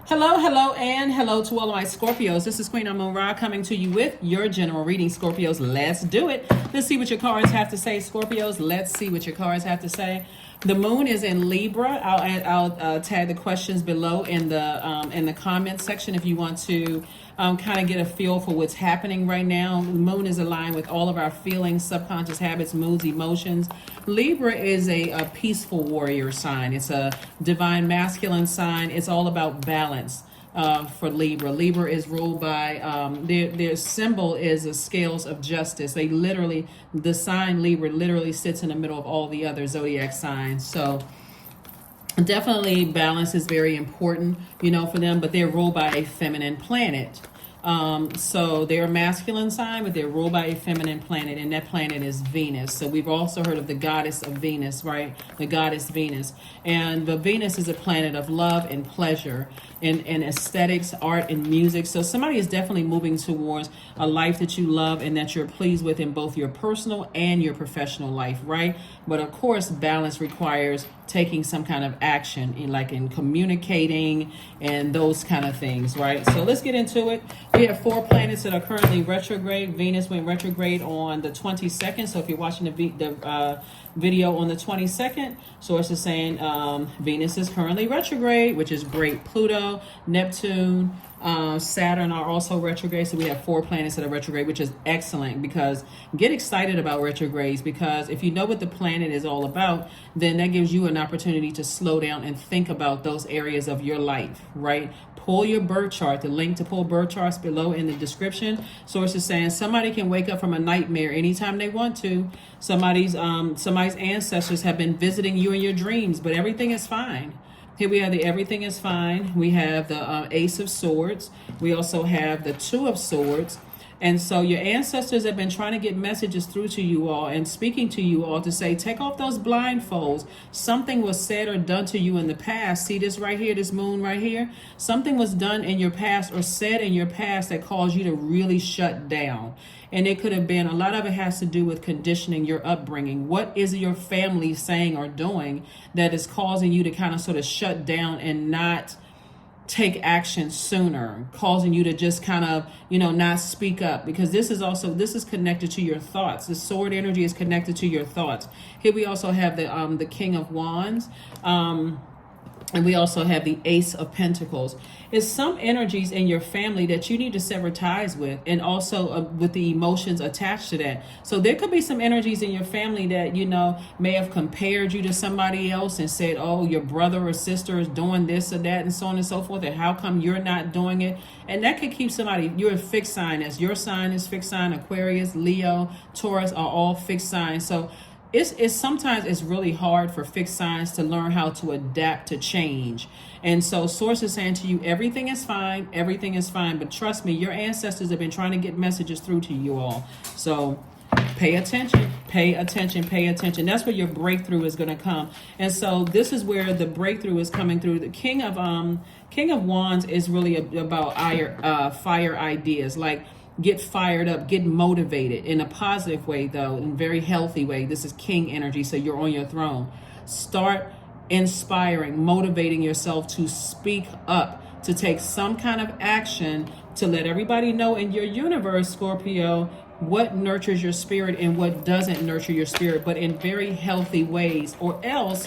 Hello, and hello to all of my Scorpios. This is Queen Amun Ra coming to you with your general reading, Scorpios. Let's do it. Let's see what your cards have to say, Scorpios. Let's see what your cards have to say. The moon is in Libra. I'll tag the questions below in the comments section if you want to kind of get a feel for what's happening right now. The moon is aligned with all of our feelings, subconscious habits, moods, emotions. Libra is a peaceful warrior sign. It's a divine masculine sign. It's all about balance. For Libra. Libra is ruled by, their symbol is the scales of justice. The sign Libra literally sits in the middle of all the other zodiac signs. So definitely balance is very important, for them, but they're ruled by a feminine planet. So they're a masculine sign, but they're ruled by a feminine planet, and that planet is Venus. So we've also heard of the goddess of Venus, right? The goddess Venus. And the Venus is a planet of love and pleasure and aesthetics, art, and music. So somebody is definitely moving towards a life that you love and that you're pleased with in both your personal and your professional life, right? But of course, balance requires taking some kind of action in communicating and those kind of things, right? So let's get into it. We have 4 planets that are currently retrograde. Venus went retrograde on the 22nd. So if you're watching the video on the 22nd, source is saying Venus is currently retrograde, which is great. Pluto, Neptune, Saturn are also retrograde. So we have 4 planets that are retrograde, which is excellent, because get excited about retrogrades, because if you know what the planet is all about, then that gives you an opportunity to slow down and think about those areas of your life, right? Pull your birth chart. The link to pull birth charts below in the description. Source is saying somebody can wake up from a nightmare anytime they want to. Somebody's ancestors have been visiting you in your dreams, but everything is fine. Here we have the everything is fine. We have the Ace of Swords. We also have the Two of Swords. And so your ancestors have been trying to get messages through to you all and speaking to you all to say, take off those blindfolds. Something was said or done to you in the past. See this right here, this moon right here? Something was done in your past or said in your past that caused you to really shut down. And it could have been, a lot of it has to do with conditioning, your upbringing. What is your family saying or doing that is causing you to kind of sort of shut down and not take action sooner, causing you to just kind of, not speak up? Because this is connected to your thoughts. The sword energy is connected to your thoughts. Here we also have the King of Wands. And we also have the Ace of Pentacles. It's some energies in your family that you need to sever ties with, and also with the emotions attached to that. So there could be some energies in your family that, may have compared you to somebody else and said, oh, your brother or sister is doing this or that and so on and so forth, and how come you're not doing it? And that could keep somebody, you're a fixed sign, as your sign is fixed sign. Aquarius, Leo, Taurus are all fixed signs. So it's sometimes it's really hard for fixed signs to learn how to adapt to change. And so source is saying to you, everything is fine, but trust me, your ancestors have been trying to get messages through to you all. So pay attention. That's where your breakthrough is going to come. And so this is where the breakthrough is coming through. The King of Wands is really about fire ideas, like get fired up, get motivated in a positive way, though, in a very healthy way. This is king energy, so you're on your throne. Start inspiring, motivating yourself to speak up, to take some kind of action, to let everybody know in your universe, Scorpio, what nurtures your spirit and what doesn't nurture your spirit, but in very healthy ways, or else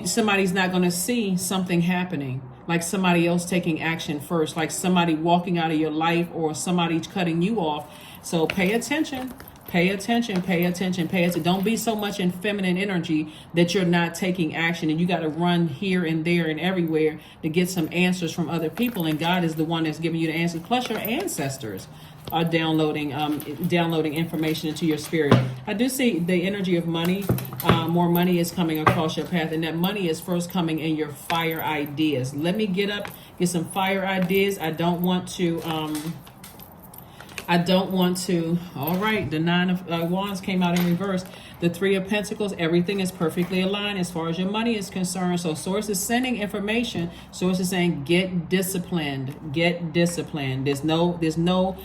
somebody's not going to see something happening, like somebody else taking action first, like somebody walking out of your life or somebody cutting you off. So pay attention. Don't be so much in feminine energy that you're not taking action and you got to run here and there and everywhere to get some answers from other people. And God is the one that's giving you the answers. Plus your ancestors are downloading information into your spirit. I do see the energy of money. More money is coming across your path, and that money is first coming in your fire ideas. Let me get some fire ideas. I don't want to, all right, the 9 of Wands came out in reverse. The 3 of Pentacles, everything is perfectly aligned as far as your money is concerned. So source is sending information. Source is saying, get disciplined. There's no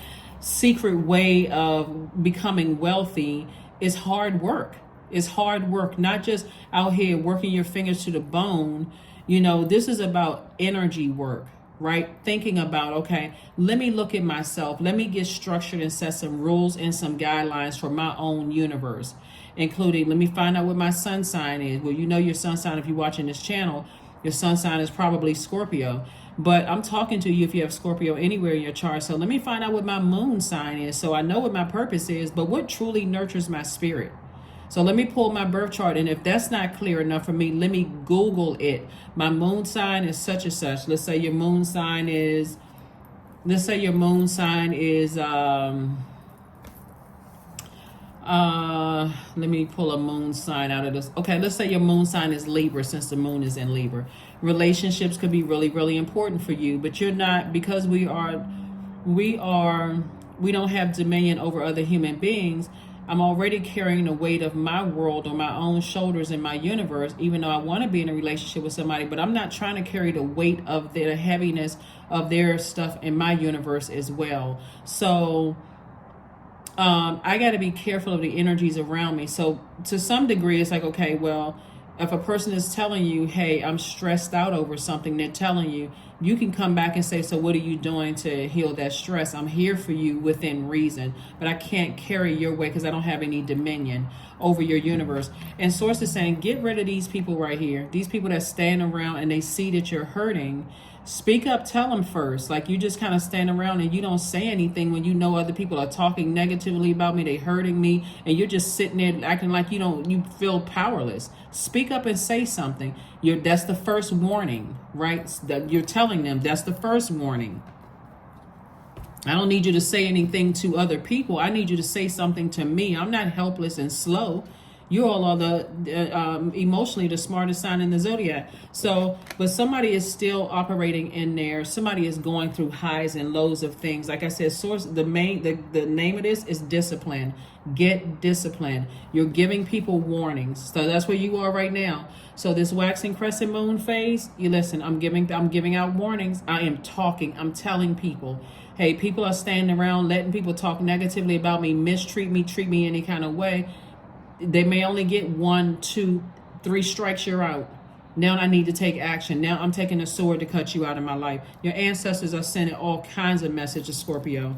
secret way of becoming wealthy. Is hard work. Not just out here working your fingers to the bone. This is about energy work, right? Thinking about, okay, let me look at myself. Let me get structured and set some rules and some guidelines for my own universe, including, let me find out what my sun sign is. Well, you know your sun sign if you're watching this channel. Your sun sign is probably Scorpio. But I'm talking to you if you have Scorpio anywhere in your chart. So let me find out what my moon sign is, so I know what my purpose is, but what truly nurtures my spirit. So let me pull my birth chart, and if that's not clear enough for me, let me Google it. My moon sign is such and such. Let's say your moon sign is, let me pull a moon sign out of this. Okay, let's say your moon sign is Libra, since the moon is in Libra. Relationships could be really, really important for you, but you're not, because we don't have dominion over other human beings. I'm already carrying the weight of my world on my own shoulders in my universe, even though I want to be in a relationship with somebody, but I'm not trying to carry the weight of the heaviness of their stuff in my universe as well. So I got to be careful of the energies around me. So to some degree, it's like, okay, well, if a person is telling you, hey, I'm stressed out over something, they're telling you, you can come back and say, so what are you doing to heal that stress? I'm here for you within reason, but I can't carry your weight because I don't have any dominion over your universe. And Source is saying, get rid of these people right here. These people that stand around and they see that you're hurting. Speak up, tell them first. Like, you just kind of stand around and you don't say anything when you know other people are talking negatively about me, they hurting me, and you're just sitting there acting like you feel powerless. Speak up and say something. That's the first warning, right? That you're telling them, that's the first warning. I don't need you to say anything to other people. I need you to say something to me. I'm not helpless and slow. You all are the emotionally the smartest sign in the zodiac. So, but somebody is still operating in there. Somebody is going through highs and lows of things. Like I said, Source, the name of this is discipline. Get discipline. You're giving people warnings. So that's where you are right now. So this waxing crescent moon phase, you listen, I'm giving out warnings. I am talking. I'm telling people, hey, people are standing around letting people talk negatively about me, mistreat me, treat me any kind of way. They may only get 1, 2, 3 strikes, you're out. Now I need to take action. Now I'm taking a sword to cut you out of my life. Your ancestors are sending all kinds of messages, Scorpio.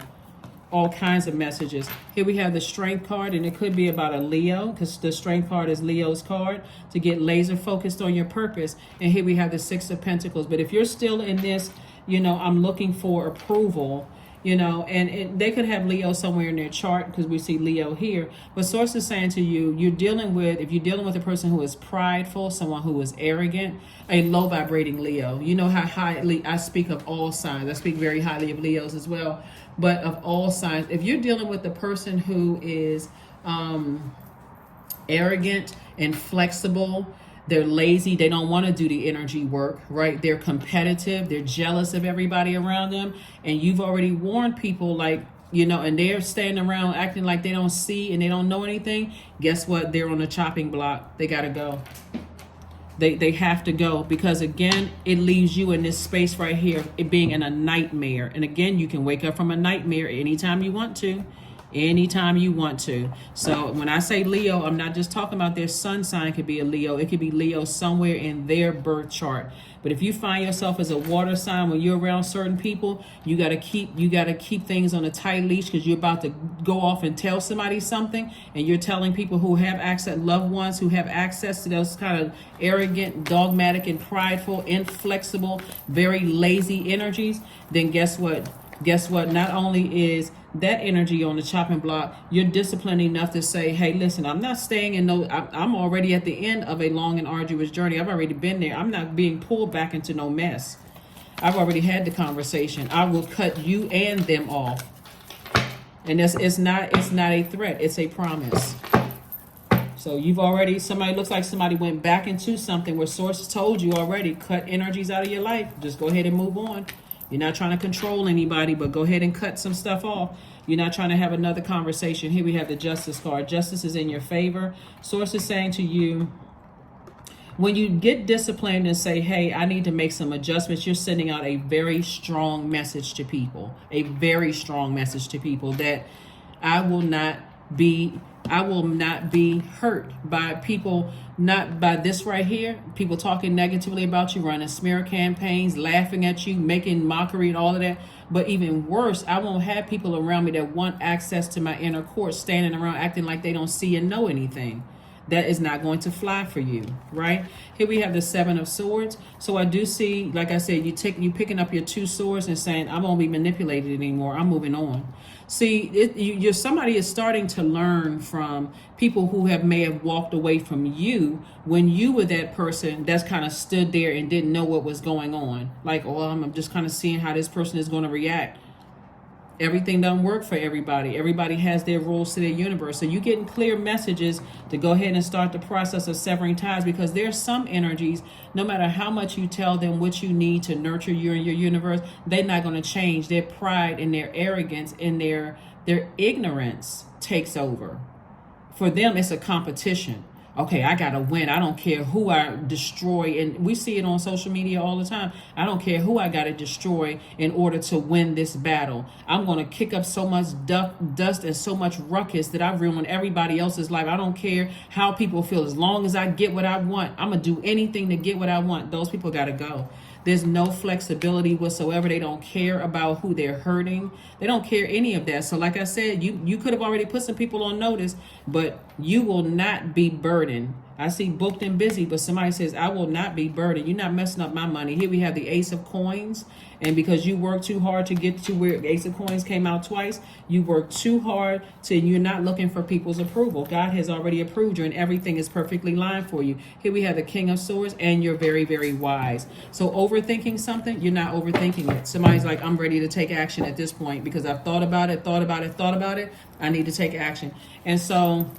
All kinds of messages. Here we have the Strength card, and it could be about a Leo, because the Strength card is Leo's card, to get laser focused on your purpose. And here we have the Six of Pentacles. But if you're still in this, I'm looking for approval, and they could have Leo somewhere in their chart, because we see Leo here. But Source is saying to you, if you're dealing with a person who is prideful, someone who is arrogant, a low vibrating Leo. You know how highly I speak of all signs. I speak very highly of Leos as well, but of all signs. If you're dealing with a person who is arrogant and flexible, they're lazy, they don't want to do the energy work, right? They're competitive, they're jealous of everybody around them, and you've already warned people, like, and they're standing around acting like they don't see and they don't know anything. Guess what? They're on the chopping block. They gotta go. They have to go, because again, it leaves you in this space right here, it being in a nightmare. And again, you can wake up from a nightmare anytime you want to. Anytime you want to. So when I say Leo, I'm not just talking about their sun sign could be a Leo. It could be Leo somewhere in their birth chart. But if you find yourself as a water sign, when you're around certain people, you gotta keep things on a tight leash, because you're about to go off and tell somebody something, and you're telling people who have access, loved ones who have access to those kind of arrogant, dogmatic, and prideful, inflexible, very lazy energies. Then guess what? Not only is that energy on the chopping block, you're disciplined enough to say, hey, listen, I'm not staying in I'm already at the end of a long and arduous journey. I've already been there. I'm not being pulled back into no mess. I've already had the conversation. I will cut you and them off. And it's not a threat, it's a promise. So looks like somebody went back into something where Source told you already, cut energies out of your life. Just go ahead and move on. You're not trying to control anybody, but go ahead and cut some stuff off. You're not trying to have another conversation. Here we have the Justice card. Justice is in your favor. Source is saying to you, when you get disciplined and say, hey, I need to make some adjustments, you're sending out a very strong message to people. A very strong message to people that I I will not be hurt by people, not by this right here, people talking negatively about you, running smear campaigns, laughing at you, making mockery and all of that. But even worse, I won't have people around me that want access to my inner court standing around acting like they don't see and know anything. That is not going to fly for you, right? Here we have the Seven of Swords. So I do see, like I said, you picking up your two swords and saying, I won't be manipulated anymore. I'm moving on. See, somebody is starting to learn from people who may have walked away from you when you were that person that's kind of stood there and didn't know what was going on. Like, oh, I'm just kind of seeing how this person is going to react. Everything doesn't work for everybody. Everybody has their rules to their universe. So you're getting clear messages to go ahead and start the process of severing ties, because there's some energies, no matter how much you tell them what you need to nurture you and your universe, they're not going to change. Their pride and their arrogance and their ignorance takes over. For them, it's a competition. Okay, I gotta win. I don't care who I destroy. And we see it on social media all the time. I don't care who I gotta destroy in order to win this battle. I'm gonna kick up so much dust and so much ruckus that I ruin everybody else's life. I don't care how people feel. As long as I get what I want, I'm gonna do anything to get what I want. Those people gotta go. There's no flexibility whatsoever. They don't care about who they're hurting. They don't care any of that. So like I said, you could have already put some people on notice, but you will not be burdened. I see booked and busy, but somebody says, I will not be burdened. You're not messing up my money. Here we have the Ace of Coins. And because you worked too hard to get to where Ace of Coins came out twice, you worked too hard you're not looking for people's approval. God has already approved you and everything is perfectly lined for you. Here we have the King of Swords, and you're very, very wise. So overthinking something, you're not overthinking it. Somebody's like, I'm ready to take action at this point because I've thought about it. I need to take action. And so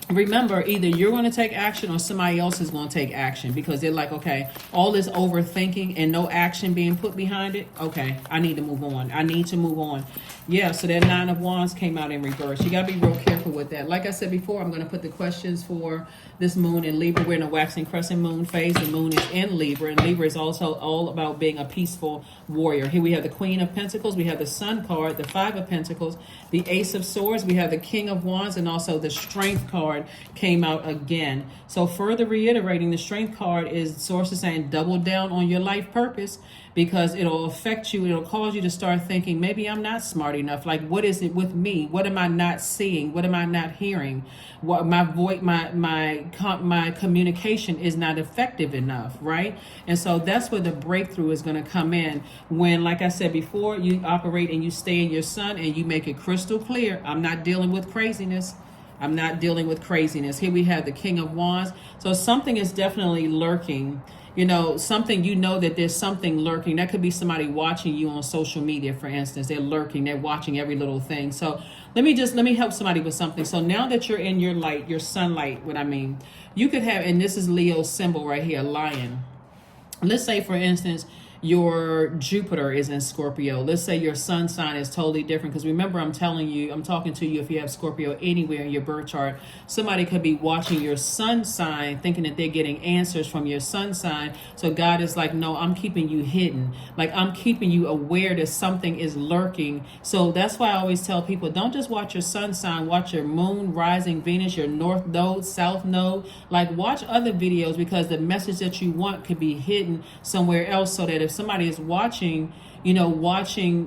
remember, either you're going to take action or somebody else is going to take action, because they're like, okay, all this overthinking and no action being put behind it. Okay, I need to move on. Yeah, so that Nine of Wands came out in reverse. You got to be real careful with that. Like I said before, I'm going to put the questions for this moon in Libra. We're in a waxing crescent moon phase. The moon is in Libra, and Libra is also all about being a peaceful warrior. Here we have the Queen of Pentacles. We have the Sun card, the Five of Pentacles, the Ace of Swords. We have the King of Wands, and also the Strength card came out again. So further reiterating, the Strength card is sources saying double down on your life purpose, because it'll affect you. It'll cause you to start thinking, maybe I'm not smart enough. Like, what is it with me? What am I not seeing? What am I not hearing? What my voice, my communication is not effective enough, right? And so that's where the breakthrough is going to come in. When, like I said before, you operate and you stay in your sun and you make it crystal clear, I'm not dealing with craziness. Here we have the King of Wands. So something is definitely lurking. That there's something lurking. That could be somebody watching you on social media, for instance. They're lurking. They're watching every little thing. So let me help somebody with something. So now that you're in your light, your sunlight, you could have, and this is Leo's symbol right here, lion. Let's say, for instance, your Jupiter is in Scorpio. Let's say your sun sign is totally different, because remember, I'm talking to you, if you have Scorpio anywhere in your birth chart, somebody could be watching your sun sign thinking that they're getting answers from your sun sign. So God is like, no, I'm keeping you hidden. Like, I'm keeping you aware that something is lurking. So that's why I always tell people, don't just watch your sun sign, watch your moon, rising Venus, your north node, south node. Like, watch other videos, because the message that you want could be hidden somewhere else, so that if somebody is watching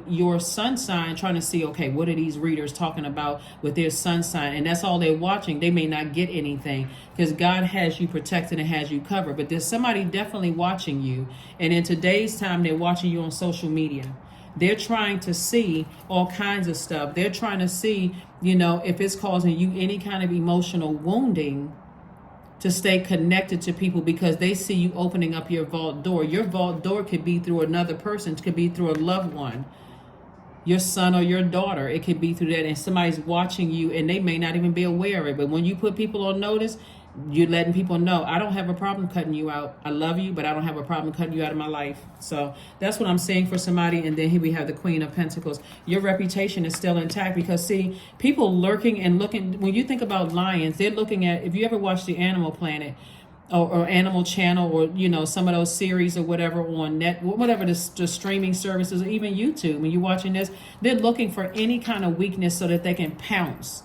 your sun sign, trying to see, okay, what are these readers talking about with their sun sign, and that's all they're watching, they may not get anything, because God has you protected and has you covered. But there's somebody definitely watching you, and in today's time, they're watching you on social media. They're trying to see all kinds of stuff. They're trying to see, if it's causing you any kind of emotional wounding, to stay connected to people, because they see you opening up your vault door. Your vault door could be through another person. It could be through a loved one, your son or your daughter. It could be through that, and somebody's watching you, and they may not even be aware of it. But when you put people on notice, you're letting people know, I don't have a problem cutting you out. I love you, but I don't have a problem cutting you out of my life. So that's what I'm saying for somebody. And then here we have the Queen of Pentacles. Your reputation is still intact, because see, people lurking and looking, when you think about lions, they're looking at, if you ever watch the Animal Planet or Animal Channel, or some of those series or whatever on whatever the streaming services, or even YouTube, when you're watching this, they're looking for any kind of weakness so that they can pounce.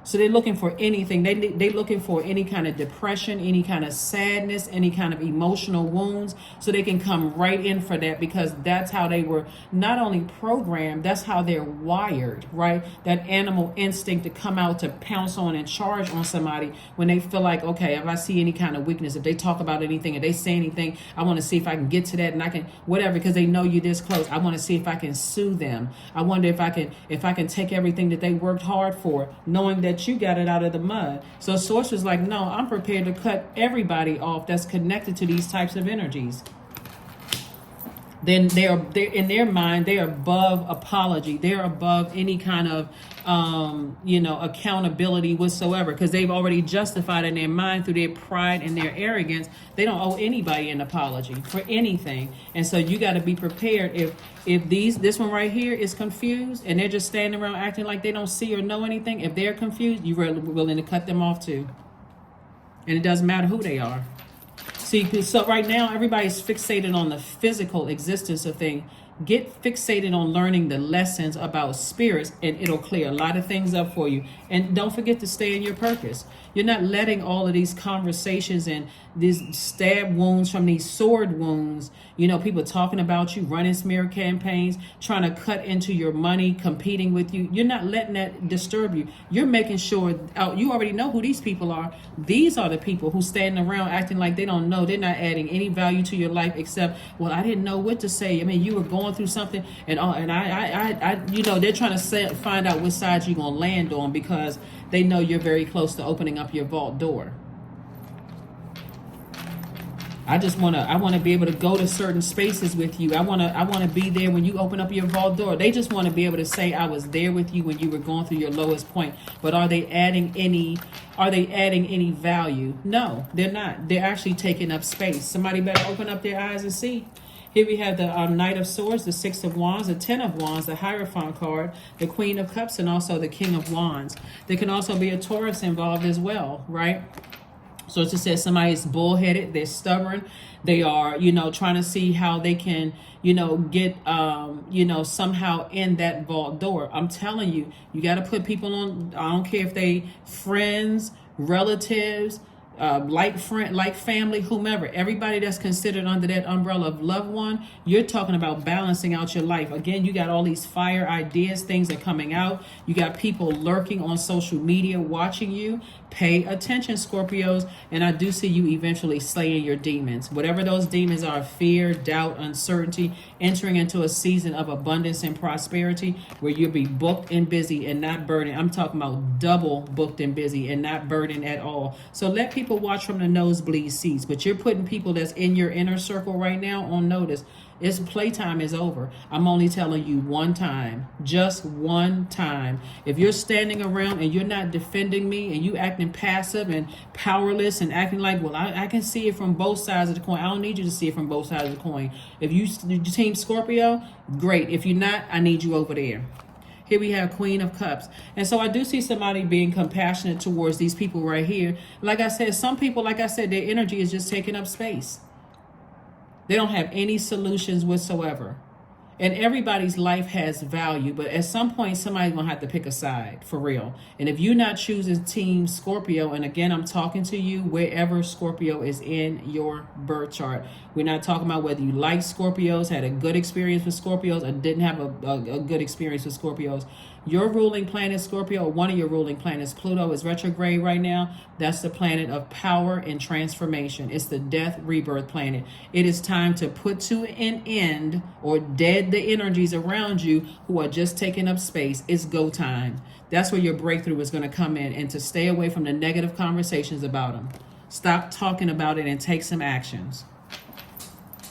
So they're looking for anything. They're looking for any kind of depression, any kind of sadness, any kind of emotional wounds, so they can come right in for that, because that's how they were not only programmed, that's how they're wired, right? That animal instinct to come out to pounce on and charge on somebody when they feel like, okay, if I see any kind of weakness, if they talk about anything, if they say anything, I want to see if I can get to that, and I can whatever, because they know you're this close. I want to see if I can sue them. I wonder if I can take everything that they worked hard for, knowing that you got it out of the mud. So Source was like, no, I'm prepared to cut everybody off that's connected to these types of energies. Then they're in their mind, they're above apology. They're above any kind of accountability whatsoever, because they've already justified in their mind through their pride and their arrogance. They don't owe anybody an apology for anything. And so you got to be prepared. If this one right here is confused and they're just standing around acting like they don't see or know anything, if they're confused, you're willing to cut them off too. And it doesn't matter who they are. See, so right now everybody's fixated on the physical existence of things. Get fixated on learning the lessons about spirits, and it'll clear a lot of things up for you. And don't forget to stay in your purpose. You're not letting all of these conversations and these stab wounds from these sword wounds, people talking about you, running smear campaigns, trying to cut into your money, competing with you. You're not letting that disturb you. You're making sure you already know who these people are. These are the people who standing around acting like they don't know. They're not adding any value to your life except, well, I didn't know what to say. I mean, you were going through something, and I they're trying to find out which side you're gonna land on, because they know you're very close to opening up your vault door. I want to be able to go to certain spaces with you. I want to be there when you open up your vault door. They just want to be able to say, I was there with you when you were going through your lowest point. But are they adding any value? No, they're not. They're actually taking up space. Somebody better open up their eyes and see. Here we have the Knight of Swords, the Six of Wands, the Ten of Wands, the Hierophant card, the Queen of Cups, and also the King of Wands. There can also be a Taurus involved as well, right? So it just says somebody's bullheaded, they're stubborn, they are, trying to see how they can, get, somehow in that vault door. I'm telling you, you got to put people on, I don't care if they friends, relatives, like family, whomever, everybody that's considered under that umbrella of loved one. You're talking about balancing out your life. Again, you got all these fire ideas, things are coming out. You got people lurking on social media watching you. Pay attention, Scorpios, and I do see you eventually slaying your demons. Whatever those demons are, fear, doubt, uncertainty, entering into a season of abundance and prosperity where you'll be booked and busy and not burdened. I'm talking about double booked and busy and not burdened at all. So let people watch from the nosebleed seats, but you're putting people that's in your inner circle right now on notice. Its playtime is over. I'm only telling you one time, just one time. If you're standing around and you're not defending me and you acting passive and powerless and acting like, well, I can see it from both sides of the coin. I don't need you to see it from both sides of the coin. If you team Scorpio, great. If you're not, I need you over there. Here we have Queen of Cups. And so I do see somebody being compassionate towards these people right here. Like I said, some people, their energy is just taking up space. They don't have any solutions whatsoever. And everybody's life has value, but at some point, somebody's going to have to pick a side, for real. And if you're not choosing Team Scorpio, and again, I'm talking to you wherever Scorpio is in your birth chart. We're not talking about whether you like Scorpios, had a good experience with Scorpios, or didn't have a good experience with Scorpios. Your ruling planet, Scorpio, or one of your ruling planets, Pluto, is retrograde right now. That's the planet of power and transformation. It's the death rebirth planet. It is time to put to an end or dead the energies around you who are just taking up space. It's go time. That's where your breakthrough is going to come in, and to stay away from the negative conversations about them. Stop talking about it and take some actions.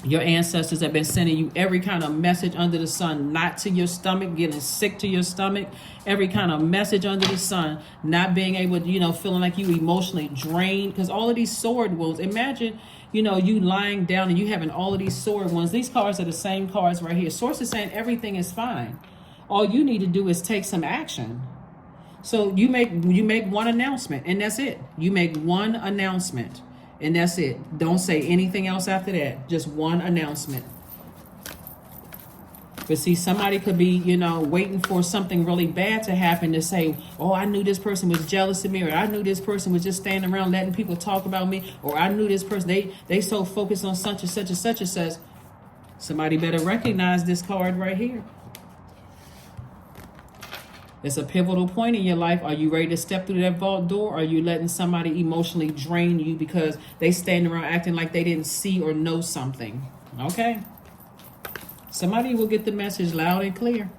Your ancestors have been sending you every kind of message under the sun, not to your stomach, getting sick to your stomach, every kind of message under the sun, not being able to, feeling like you emotionally drained, because all of these sword wounds, imagine, you lying down and you having all of these sword wounds. These cards are the same cards right here. Source is saying everything is fine. All you need to do is take some action. So you make one announcement, and that's it. You make one announcement. And that's it. Don't say anything else after that. Just one announcement. But see, somebody could be, you know, waiting for something really bad to happen to say, oh, I knew this person was jealous of me, or I knew this person was just standing around letting people talk about me, or I knew this person, they so focused on such and such and such and such. Somebody better recognize this card right here. It's a pivotal point in your life. Are you ready to step through that vault door? Or are you letting somebody emotionally drain you because they stand around acting like they didn't see or know something? Okay. Somebody will get the message loud and clear.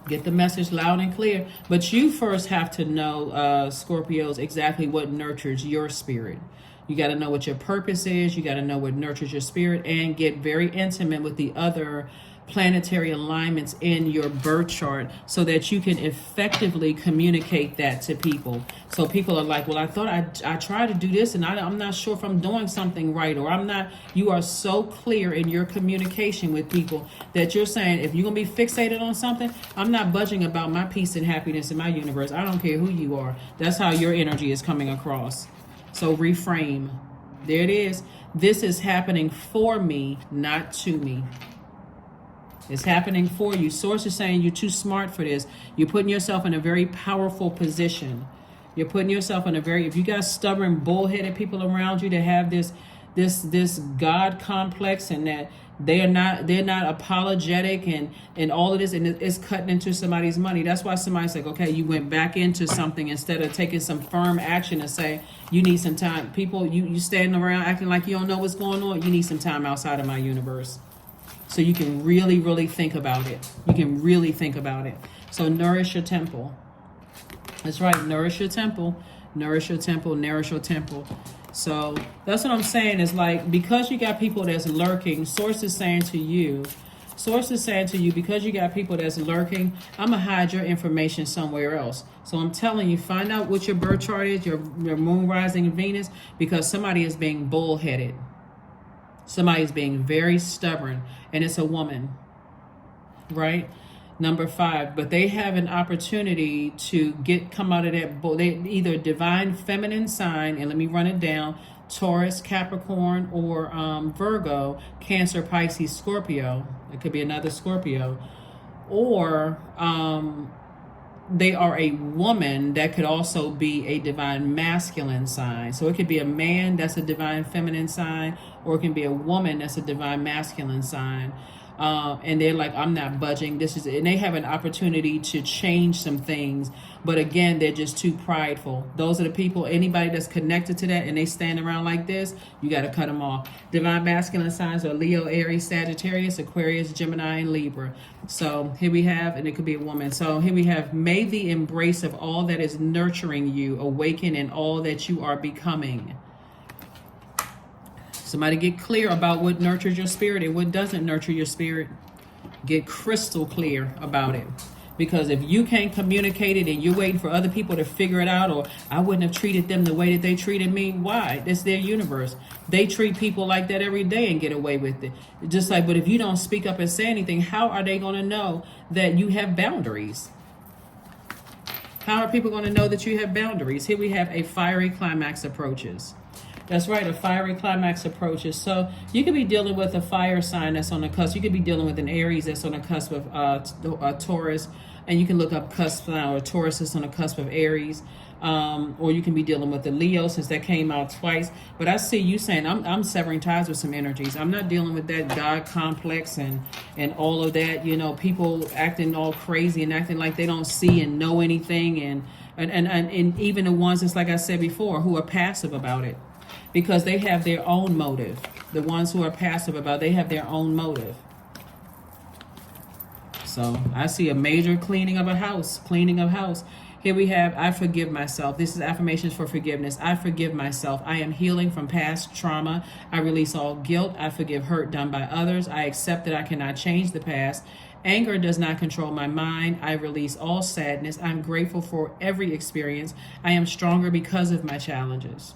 Get the message loud and clear. But you first have to know, Scorpios, exactly what nurtures your spirit. You got to know what your purpose is. You got to know what nurtures your spirit, and get very intimate with the other planetary alignments in your birth chart so that you can effectively communicate that to people. So people are like, well, I thought I tried to do this and I'm not sure if I'm doing something right, or I'm not. You are so clear in your communication with people that you're saying, if you're going to be fixated on something, I'm not budging about my peace and happiness in my universe. I don't care who you are. That's how your energy is coming across. So reframe. There it is. This is happening for me, not to me. It's happening for you. Source is saying you're too smart for this. You're putting yourself in a very powerful position. You're putting yourself in a very, if you got stubborn, bullheaded people around you that have this God complex, and that they're not apologetic and all of this, and it's cutting into somebody's money. That's why somebody's like, okay, you went back into something instead of taking some firm action and say, you need some time. People, you standing around acting like you don't know what's going on. You need some time outside of my universe. So you can really, really think about it. You can really think about it. So nourish your temple. That's right. Nourish your temple. Nourish your temple. Nourish your temple. So that's what I'm saying, is like, because you got people that's lurking, Source is saying to you, because you got people that's lurking, I'm going to hide your information somewhere else. So I'm telling you, find out what your birth chart is, your moon, rising, Venus, because somebody is being bullheaded. Somebody's being very stubborn, and it's a woman, right? Number 5, but they have an opportunity to come out of that. They either divine feminine sign, and let me run it down: Taurus, Capricorn, or Virgo, Cancer, Pisces, Scorpio. It could be another Scorpio, or they are a woman that could also be a divine masculine sign. So it could be a man that's a divine feminine sign, or it can be a woman that's a divine masculine sign. And they're like, I'm not budging. And they have an opportunity to change some things. But again, they're just too prideful. Those are the people, anybody that's connected to that and they stand around like this, you got to cut them off. Divine masculine signs are Leo, Aries, Sagittarius, Aquarius, Gemini, and Libra. So here we have, and it could be a woman. So here we have, may the embrace of all that is nurturing you awaken in all that you are becoming. Somebody get clear about what nurtures your spirit and what doesn't nurture your spirit. Get crystal clear about it. Because if you can't communicate it and you're waiting for other people to figure it out, or I wouldn't have treated them the way that they treated me, why? It's their universe. They treat people like that every day and get away with it. Just like, but if you don't speak up and say anything, how are they going to know that you have boundaries? How are people going to know that you have boundaries? Here we have a fiery climax approaches. That's right, a fiery climax approaches. So you could be dealing with a fire sign that's on the cusp. You could be dealing with an Aries that's on the cusp of a Taurus. And you can look up cusp now, or Taurus is on the cusp of Aries. Or you can be dealing with the Leo, since that came out twice. But I see you saying, I'm severing ties with some energies. I'm not dealing with that God complex and all of that. You know, people acting all crazy and acting like they don't see and know anything. And even the ones that's, like I said before, who are passive about it. Because they have their own motive. The ones who are passive about it, they have their own motive. So I see a major cleaning of a house. Here we have, I forgive myself. This is affirmations for forgiveness. I forgive myself. I am healing from past trauma. I release all guilt. I forgive hurt done by others. I accept that I cannot change the past. Anger does not control my mind. I release all sadness. I'm grateful for every experience. I am stronger because of my challenges.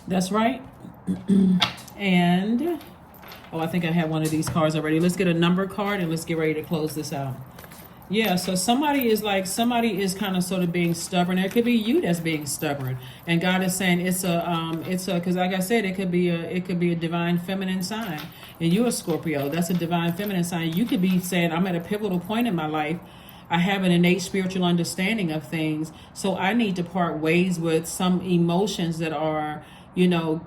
That's right. And, I think I have one of these cards already. Let's get a number card and let's get ready to close this out. Yeah, so somebody is kind of sort of being stubborn. It could be you that's being stubborn, and God is saying it's a because like I said, it could be a divine feminine sign, and you're a Scorpio. That's a divine feminine sign. You could be saying, I'm at a pivotal point in my life. I have an innate spiritual understanding of things, so I need to part ways with some emotions that are,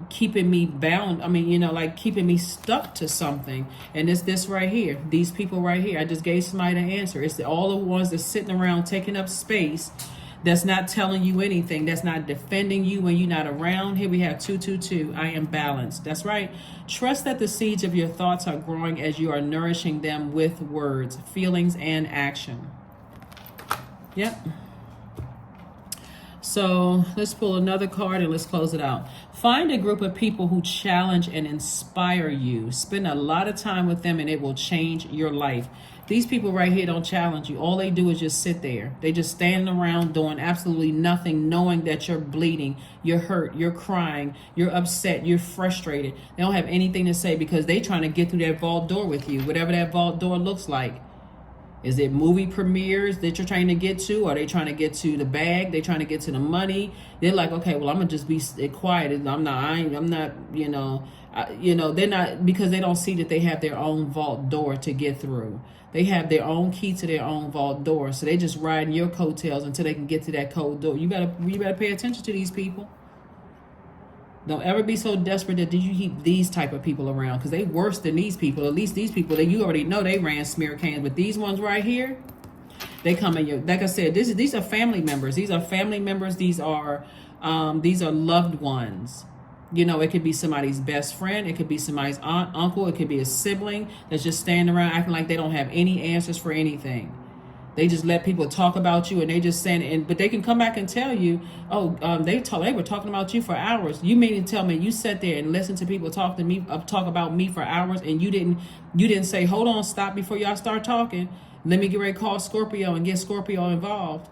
keeping me bound. I mean, like keeping me stuck to something. And it's this right here, these people right here. I just gave somebody the answer. It's all the ones that's sitting around taking up space, that's not telling you anything, that's not defending you when you're not around. Here we have 222. I am balanced. That's right. Trust that the seeds of your thoughts are growing as you are nourishing them with words, feelings, and action. Yep. So let's pull another card and let's close it out. Find a group of people who challenge and inspire you. Spend a lot of time with them and it will change your life. These people right here don't challenge you. All they do is just sit there. They just standing around doing absolutely nothing, knowing that you're bleeding, you're hurt, you're crying, you're upset, you're frustrated. They don't have anything to say because they're trying to get through that vault door with you, whatever that vault door looks like. Is it movie premieres that you're trying to get to? Are they trying to get to the bag? They're trying to get to the money. They're like, okay, well, I'm gonna just be quiet. I'm not, they're not, because they don't see that they have their own vault door to get through. They have their own key to their own vault door. So they just riding your coattails until they can get to that code door. You better pay attention to these people. Don't ever be so desperate that you keep these type of people around, because they worse than these people. At least these people that you already know they ran smear cans, but these ones right here, they come in your, like I said, these are family members. These are family members. These are loved ones. It could be somebody's best friend. It could be somebody's aunt, uncle. It could be a sibling that's just standing around acting like they don't have any answers for anything. They just let people talk about you, and they just saying, but they can come back and tell you, they were talking about you for hours. You mean to tell me you sat there and listened to people talk about me for hours, and you didn't say, hold on, stop before y'all start talking. Let me get ready to call Scorpio and get Scorpio involved.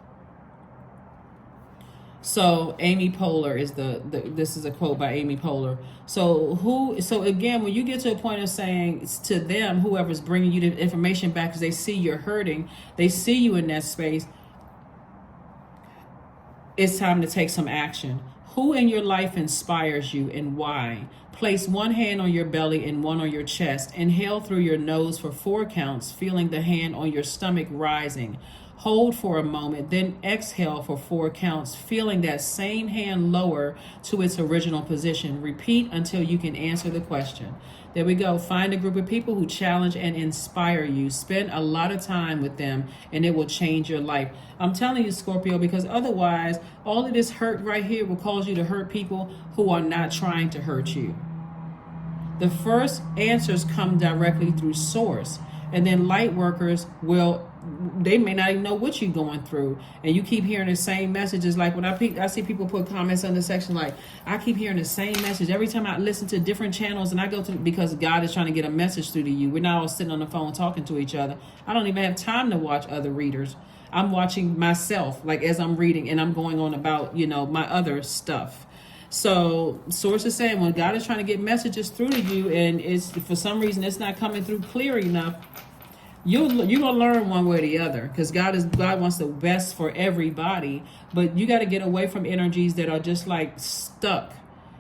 So Amy Poehler is this is a quote by Amy Poehler. So again, when you get to a point of saying to them, whoever's bringing you the information back, because they see you're hurting, they see you in that space, it's time to take some action. Who in your life inspires you and why? Place one hand on your belly and one on your chest. Inhale through your nose for 4 counts, feeling the hand on your stomach rising. Hold for a moment, then exhale for 4 counts, feeling that same hand lower to its original position. Repeat until you can answer the question. There we go. Find a group of people who challenge and inspire you. Spend a lot of time with them, and it will change your life. I'm telling you, Scorpio, because otherwise, all of this hurt right here will cause you to hurt people who are not trying to hurt you. The first answers come directly through source, and then light workers they may not even know what you're going through, and you keep hearing the same messages. Like when I see people put comments on the section, like, I keep hearing the same message every time I listen to different channels, and I go to, because God is trying to get a message through to you. We're not all sitting on the phone talking to each other. I don't even have time to watch other readers. I'm watching myself, like as I'm reading, and I'm going on about my other stuff. So source is saying when God is trying to get messages through to you, and it's for some reason it's not coming through clear enough, you're gonna learn one way or the other, because God wants the best for everybody. But you got to get away from energies that are just like stuck,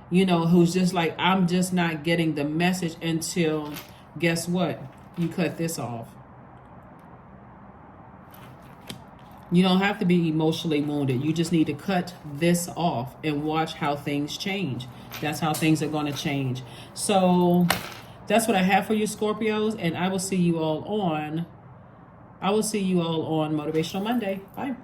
who's just like, I'm just not getting the message until, guess what, you cut this off. You don't have to be emotionally wounded. You just need to cut this off and watch how things change. That's how things are going to change. So that's what I have for you, Scorpios, and I will see you all on Motivational Monday. Bye.